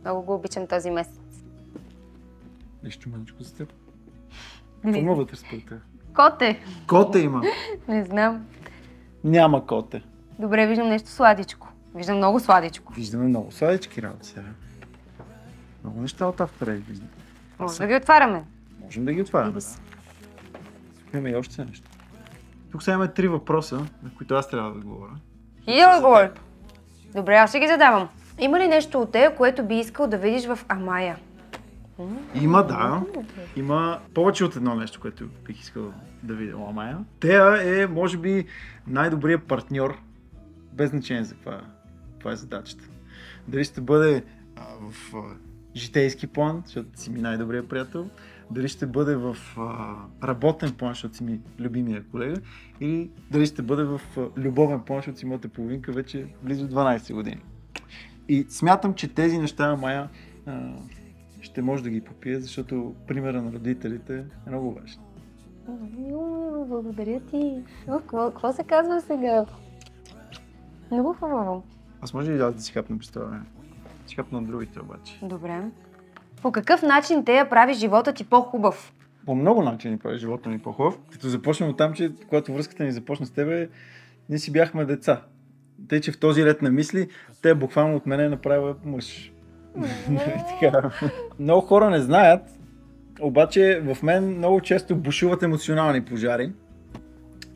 Много го обичам този месец. Нещо мъничко за теб. Какво има вътре според теб? Коте! Коте има. Не знам. Няма коте. Добре, виждам нещо сладичко. Виждам много сладичко. Виждаме много сладички работи сега. Много неща от автора виждам. Може да ги отваряме. Можем да ги отваряме. Имаме и още нещо. Тук сега имаме 3 въпроса, на които аз трябва да отговоря. И да отговоря. Добре, аз ще ги задавам. Има ли нещо от тея, което би искал да видиш в Амая? Има, да. Има повече от едно нещо, което бих искал да видя у Амая. Тея е, може би, най-добрият партньор, без значение за каква е задачата. Дали ще бъде в житейски план, защото си ми най-добрият приятел, дали ще бъде в работен план, защото си ми любимия колега, или дали ще бъде в любовен план, защото си моята половинка вече близо 12 години. И смятам, че тези неща, Мая, ще може да ги попие, защото примера на родителите е много важен. Благодаря ти. Какво се казва сега? Много хубаво. Аз може ли да си хапна без това време? Си хапна на другите обаче. Добре. По какъв начин тея прави живота ти по-хубав? По много начини прави живота ми по-хубав. Като започнем от там, че когато връзката ни започна с тебе, ние си бяхме деца. Тъй, че в този ред на мисли, те буквално от мене направила мъж. Много хора не знаят, обаче в мен много често бушуват емоционални пожари.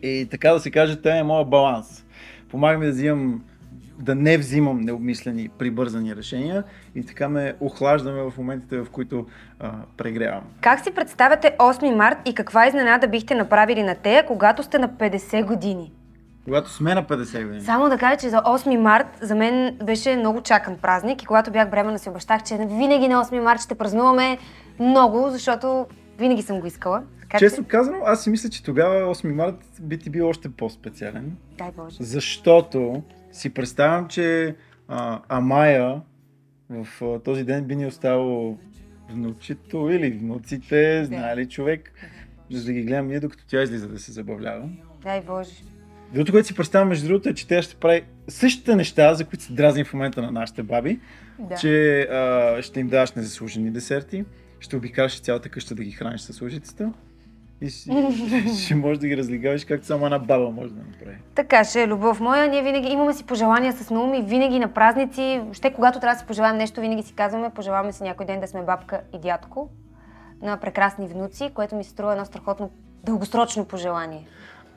И така да се каже, тя е моят баланс. Помага ми да не взимам необмислени, прибързани решения и така ме охлаждаме в моментите, в които прегрявам. Как си представяте 8 март и каква изненада бихте направили на тея, когато сте на 50 години? Когато сме на 50 години. Само да кажа, че за 8 март за мен беше много чакан празник и когато бях бременна си обещах, че винаги на 8 март ще празнуваме много, защото винаги съм го искала. Така, честно казано, аз си мисля, че тогава 8 март би ти бил още по-специален. Дай Боже. Защото си представям, че Амая в този ден би ни оставил внучето или внуците, знае ли човек, за да ги гледам ние, докато тя излиза да се забавлява. Дай Боже. Другото, което си представям, между другото, е, че тя ще прави същите неща, за които се дразни в момента на нашите баби, че ще им даваш незаслужени десерти, ще обикаляш цялата къща да ги храниш с лъжицата и ще можеш да ги разлигаваш, както само една баба може да направи. Така ще е, любов моя. Ние винаги имаме си пожелания с Наум и винаги на празници, въобще когато трябва да си пожелаем нещо, винаги си казваме, пожелаваме си някой ден да сме бабка и дядко на прекрасни внуци, което ми се струва едно страхотно дългосрочно пожелание.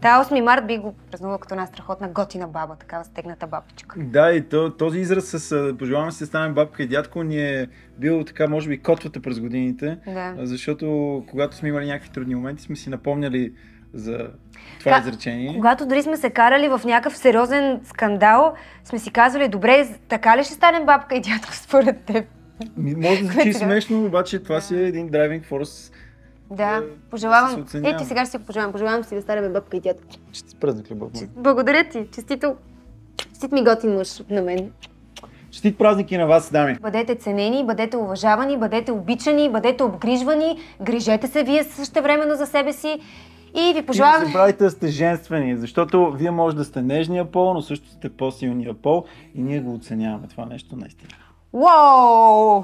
Та 8 март би го празнувал като една страхотна готина баба, такава стегната бабичка. Да, и този израз с пожелаваме се да станем бабка и дядко ни е бил така, може би, котвата през годините, защото когато сме имали някакви трудни моменти, сме си напомняли за това изречение. Когато дори сме се карали в някакъв сериозен скандал, сме си казвали, добре, така ли ще станем бабка и дядко според теб? Може да звучи смешно, обаче това си е един driving force. Да, пожелавам. Ти сега ще си го пожелавам. Пожелавам си да станем бабка и дядко. Честит празник, любов моя. Благодаря ти. Честит ми готин мъж на мен. Честит празник и на вас, дами. Бъдете ценени, бъдете уважавани, бъдете обичани, бъдете обгрижвани, грижете се вие същевременно за себе си и ви пожелавам... И не забравяйте да сте женствени, защото вие може да сте нежния пол, но също сте по-силния пол и ние го оценяваме това нещо наистина. Уоу!